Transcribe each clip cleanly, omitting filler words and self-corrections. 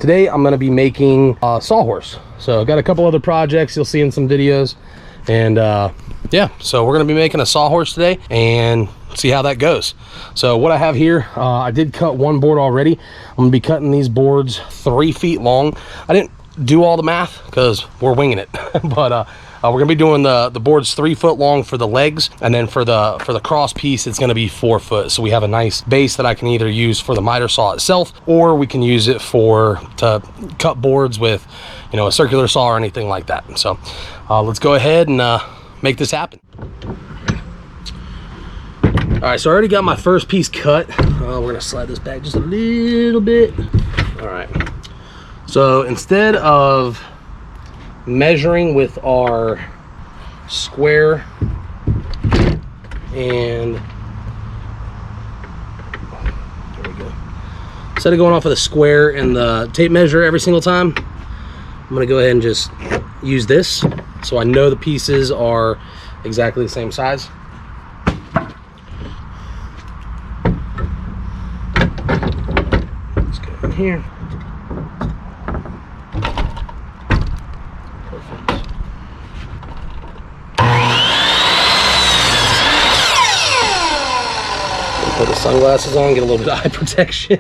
today I'm going to be making a sawhorse. So I've got a couple other projects you'll see in some videos, and yeah, so we're going to be making a sawhorse today and see how that goes. So what I have here, I did cut one board already. I'm going to be cutting these boards 3 feet long. I didn't do all the math because we're winging it, but we're gonna be doing the boards 3 foot long for the legs, and then for the cross piece it's gonna be 4 foot. So we have a nice base that I can either use for the miter saw itself, or we can use it to cut boards with, you know, a circular saw or anything like that. So let's go ahead and make this happen. All right, so I already got my first piece cut. We're gonna slide this back just a little bit. All right. So instead of measuring with our square and there we go. Instead of going off of the square and the tape measure every single time, I'm gonna go ahead and just use this so I know the pieces are exactly the same size. Let's go in here. Put the sunglasses on, get a little bit of eye protection.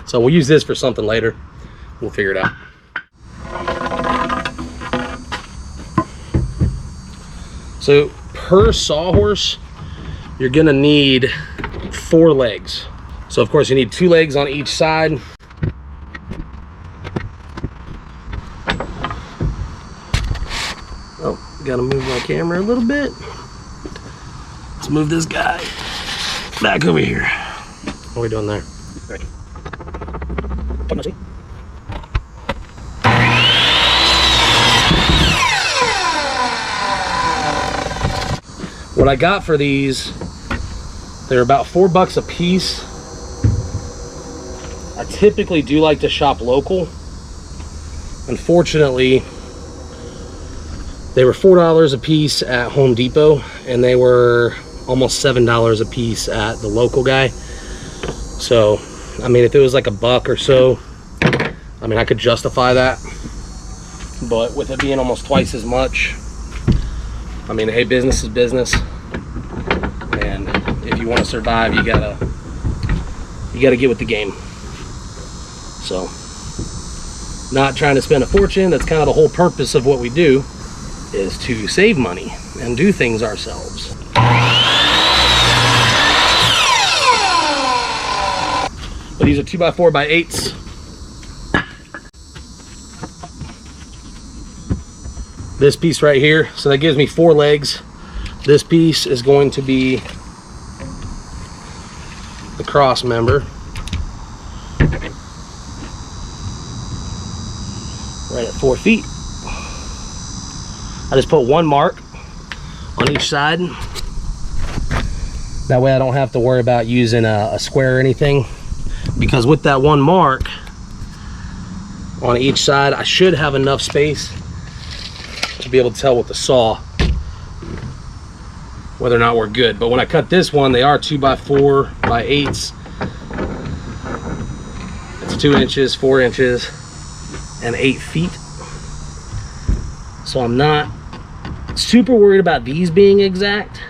So we'll use this for something later. We'll figure it out. So per sawhorse, you're gonna need 4 legs. So of course you need 2 legs on each side. Oh, gotta move my camera a little bit. Let's move this guy back over here. What are we doing there? Right. What I got for these, they're about $4 a piece. I typically do like to shop local. Unfortunately, they were $4 a piece at Home Depot, and they were almost $7 a piece at the local guy. So I mean, if it was like $1 or so, I mean, I could justify that, but with it being almost twice as much, I mean, hey, business is business, and if you want to survive, you gotta get with the game. So not trying to spend a fortune. That's kind of the whole purpose of what we do, is to save money and do things ourselves. But these are 2x4x8s. This piece right here, so that gives me 4 legs. This piece is going to be the cross member. Right at 4 feet. I just put 1 mark on each side. That way I don't have to worry about using a square or anything, because with that 1 mark on each side, I should have enough space to be able to tell with the saw whether or not we're good. But when I cut this one, they are 2x4x8s. It's 2 inches, 4 inches, and 8 feet. So I'm not super worried about these being exact.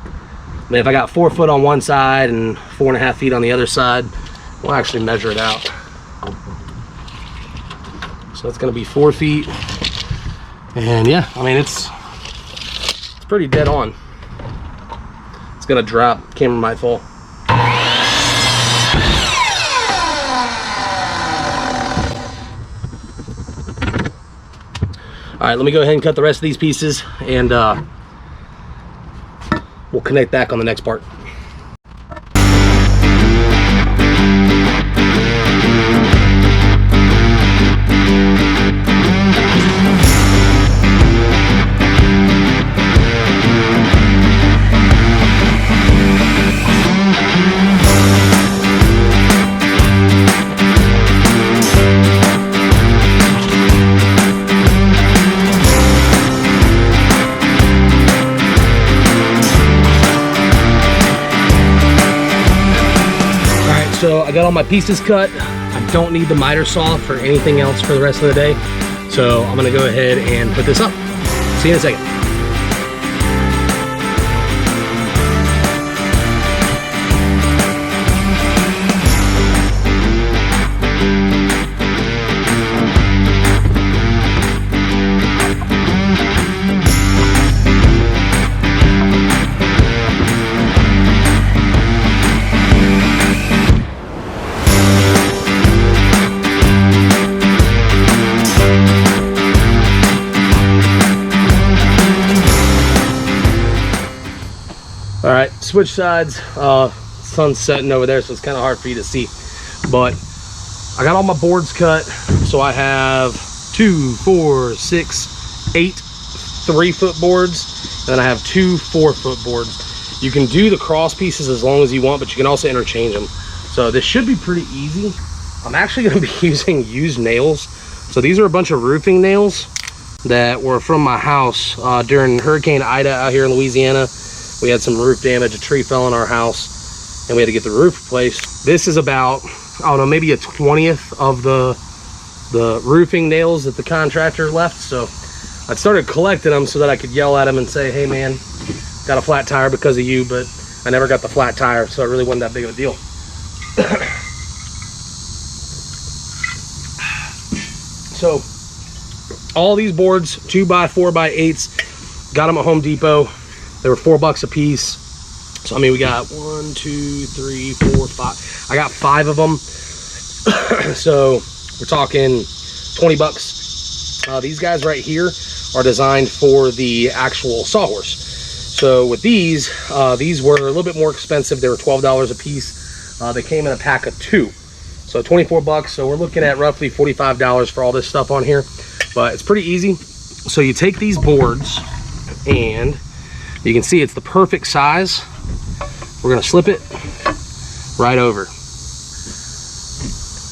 I mean, if I got 4 foot on one side and 4.5 feet on the other side, we'll actually measure it out. So it's going to be 4 feet, and yeah, I mean, it's pretty dead on. It's going to drop. Camera might fall. All right, let me go ahead and cut the rest of these pieces, and we'll connect back on the next part. So I got all my pieces cut. I don't need the miter saw for anything else for the rest of the day. So I'm gonna go ahead and put this up. See you in a second. All right, switch sides. Sun's setting over there, so it's kind of hard for you to see. But I got all my boards cut. So I have 2, 4, 6, 8 3-foot boards, and then I have 2 4-foot boards. You can do the cross pieces as long as you want, but you can also interchange them. So this should be pretty easy. I'm actually going to be using used nails. So these are a bunch of roofing nails that were from my house during Hurricane Ida out here in Louisiana. We had some roof damage, a tree fell on our house, and we had to get the roof replaced. This is about, I don't know, maybe a 20th of the roofing nails that the contractor left. So I started collecting them so that I could yell at him and say, hey man, got a flat tire because of you, but I never got the flat tire, so it really wasn't that big of a deal. So all these boards, 2x4x8s, got them at Home Depot. They were $4 a piece. So I mean, we got 1, 2, 3, 4, 5. I got 5 of them. So we're talking 20 bucks. These guys right here are designed for the actual sawhorse. So with these were a little bit more expensive. They were $12 a piece. They came in a pack of 2. So 24 bucks. So we're looking at roughly $45 for all this stuff on here. But it's pretty easy. So you take these boards, and you can see it's the perfect size. We're gonna slip it right over.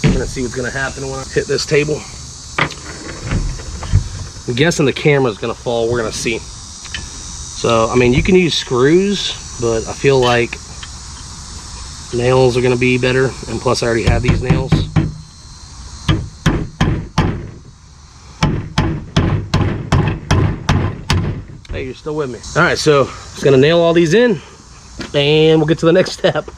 We're gonna see what's gonna happen when I hit this table. I'm guessing the camera's gonna fall. We're gonna see. So, I mean, you can use screws, but I feel like nails are gonna be better. And plus I already have these nails. Hey, you're still with me. All right, so just gonna nail all these in, and we'll get to the next step.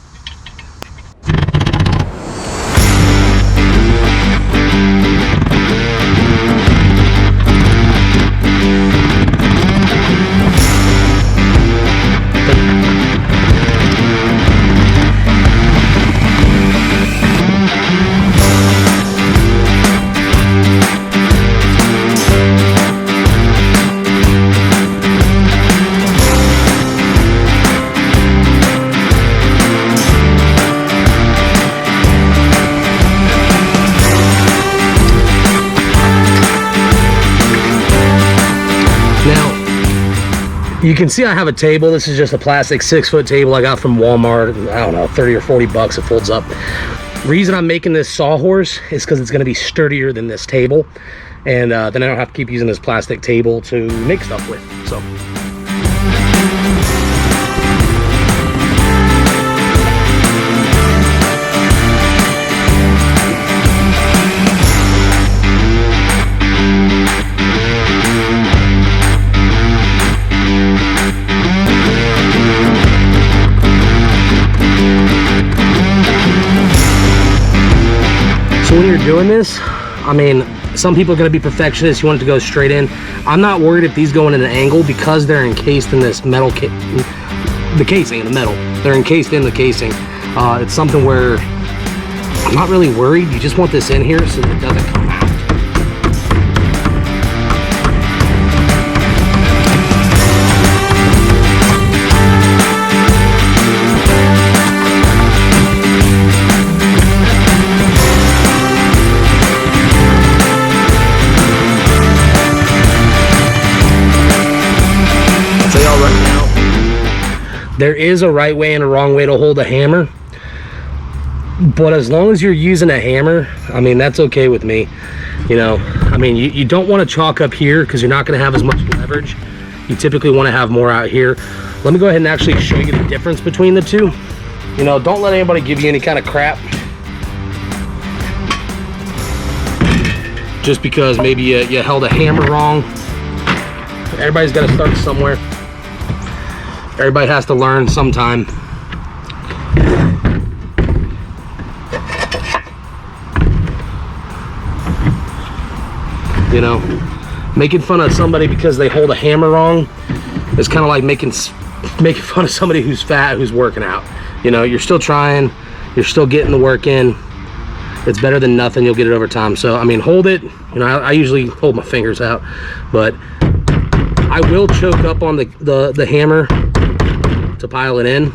You can see I have a table. This is just a plastic 6-foot table I got from Walmart. I don't know, 30 or 40 bucks. It folds up. Reason I'm making this sawhorse is because it's going to be sturdier than this table, and then I don't have to keep using this plastic table to make stuff with. So. So when you're doing this, I mean, some people are going to be perfectionists. You want it to go straight in. I'm not worried if these go in at an angle because they're encased in this metal, the casing in the metal. They're encased in the casing. It's something where I'm not really worried. You just want this in here so that it doesn't come out. There is a right way and a wrong way to hold a hammer, but as long as you're using a hammer, I mean, that's okay with me. You know, I mean, you don't want to chalk up here because you're not going to have as much leverage. You typically want to have more out here. Let me go ahead and actually show you the difference between the two. You know, don't let anybody give you any kind of crap. just because maybe you held a hammer wrong. Everybody's got to start somewhere. Everybody has to learn sometime. You know, making fun of somebody because they hold a hammer wrong is kind of like making fun of somebody who's fat, who's working out. You know, you're still trying, you're still getting the work in. It's better than nothing. You'll get it over time. So I mean, hold it. You know, I usually hold my fingers out, but I will choke up on the hammer to pile it in,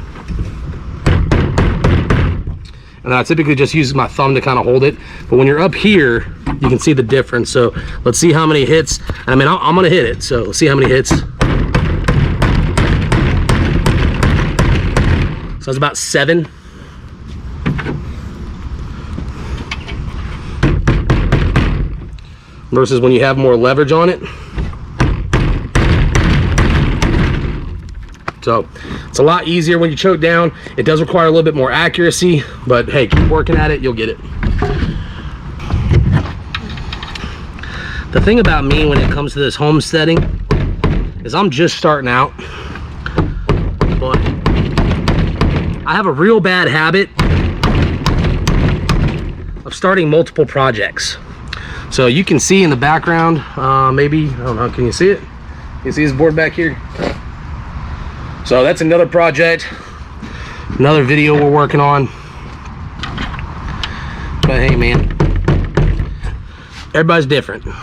and I typically just use my thumb to kind of hold it. But when you're up here, you can see the difference. So let's see how many hits. I mean, I'm gonna hit it, so let's see how many hits. So it's about 7. Versus when you have more leverage on it. So it's a lot easier when you choke down. It does require a little bit more accuracy, but hey, keep working at it, you'll get it. The thing about me when it comes to this homesteading is I'm just starting out, but I have a real bad habit of starting multiple projects. So you can see in the background, maybe, I don't know, can you see it? You see this board back here? So that's another project, another video we're working on. But hey man, everybody's different. All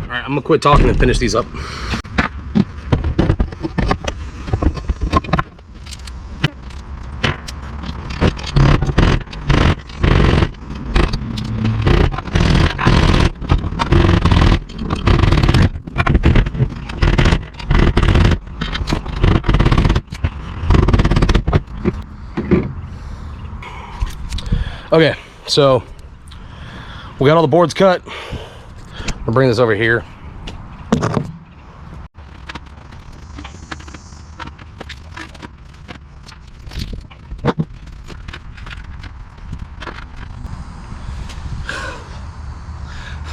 right, I'm gonna quit talking and finish these up. Okay, so we got all the boards cut. I'll bring this over here.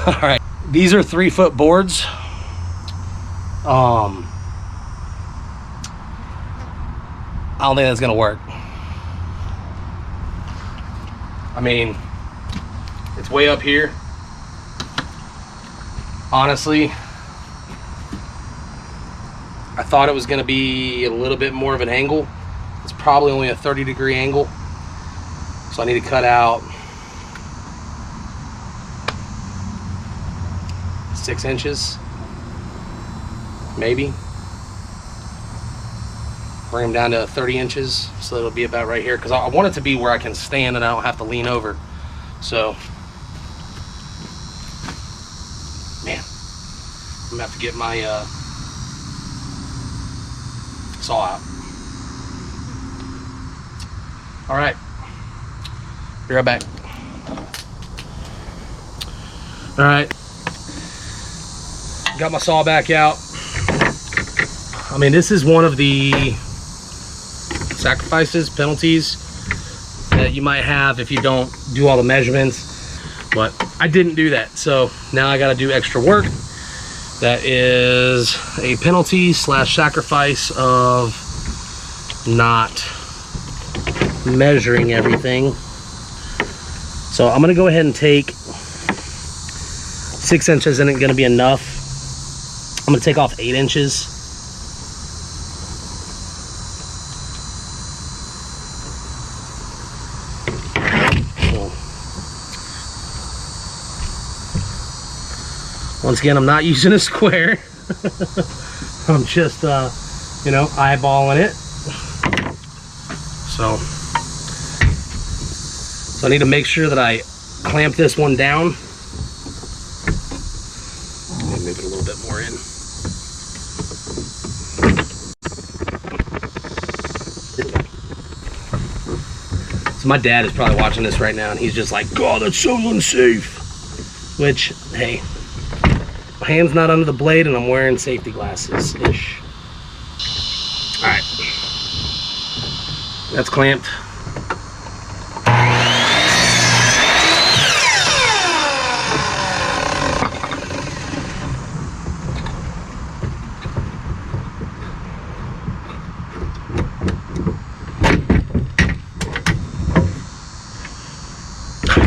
All right, these are 3-foot boards. I don't think that's gonna work. I mean, it's way up here. Honestly, I thought it was going to be a little bit more of an angle. It's probably only a 30-degree angle. So I need to cut out 6 inches, maybe. Bring them down to 30 inches, so it'll be about right here, because I want it to be where I can stand and I don't have to lean over. So, man, I'm gonna have to get my saw out. All right, be right back. All right, got my saw back out. I mean, this is one of the sacrifices, penalties that you might have if you don't do all the measurements, but I didn't do that, so now I got to do extra work. That is a penalty / sacrifice of not measuring everything. So I'm gonna go ahead and take 6 inches, isn't gonna be enough. I'm gonna take off 8 inches. Once again, I'm not using a square. I'm just, you know, eyeballing it. So I need to make sure that I clamp this one down. Maybe move it a little bit more in. So my dad is probably watching this right now, and he's just like, God, that's so unsafe. Which, hey, my hand's not under the blade and I'm wearing safety glasses-ish. All right, that's clamped.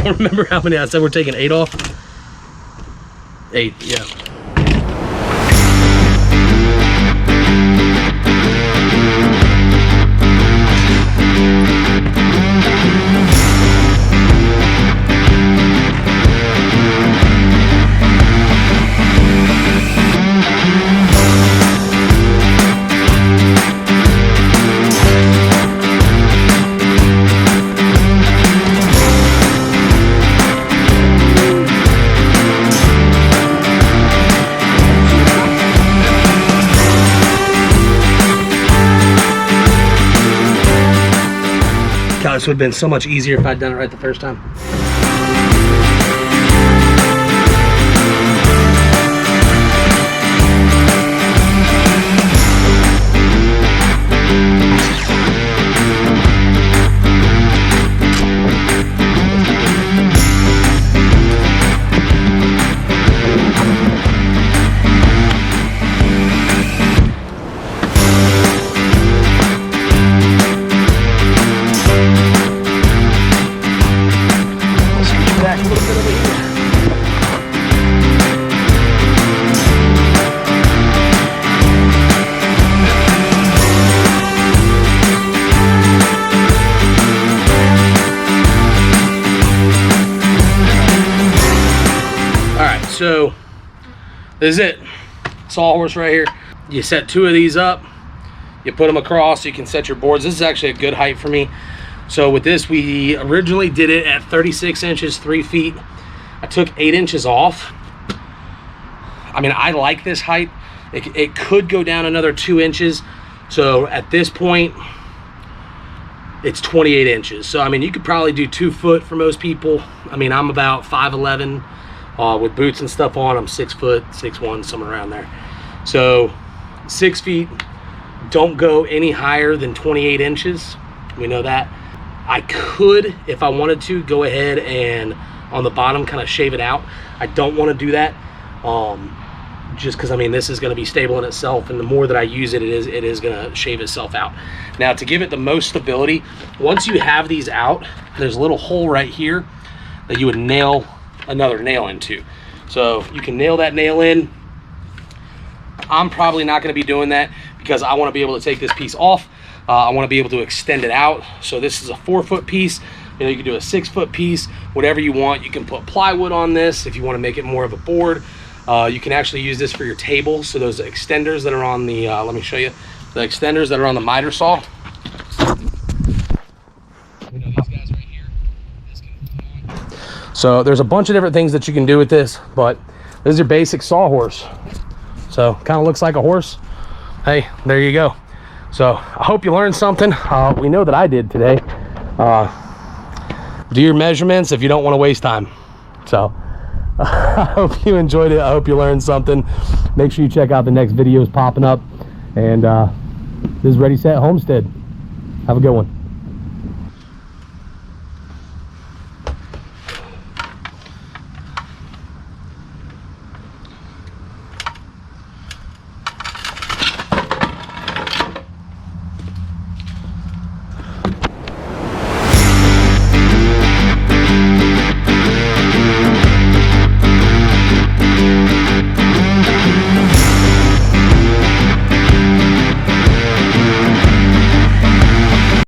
don't remember how many I said we're taking 8 off. 8, yeah. God, this would have been so much easier if I'd done it right the first time. So this is it. Sawhorse right here. You set 2 of these up, you put them across so you can set your boards. This is actually a good height for me. So with this, we originally did it at 36 inches, 3 feet. I took 8 inches off. I mean, I like this height. It could go down another 2 inches. So at this point, it's 28 inches. So I mean, you could probably do 2 foot for most people. I mean, I'm about 5'11". With boots and stuff on, I'm 6 foot, 6'1", somewhere around there. So 6 feet, don't go any higher than 28 inches. We know that. I could, if I wanted to, go ahead and on the bottom kind of shave it out. I don't want to do that, just because I mean this is going to be stable in itself, and the more that I use it, it is going to shave itself out. Now, to give it the most stability, once you have these out, there's a little hole right here that you would nail another nail into. So you can nail that nail in. I'm probably not going to be doing that because I want to be able to take this piece off. I want to be able to extend it out. So this is a 4-foot piece. You know, you can do a 6-foot piece, whatever you want. You can put plywood on this if you want to make it more of a board. You can actually use this for your table. So those extenders that are on the, let me show you, the extenders that are on the miter saw. So there's a bunch of different things that you can do with this, but this is your basic sawhorse. So kind of looks like a horse. Hey, there you go. So I hope you learned something. We know that I did today. Do your measurements if you don't want to waste time. So I hope you enjoyed it. I hope you learned something. Make sure you check out the next videos popping up. And this is Ready Set Homestead. Have a good one.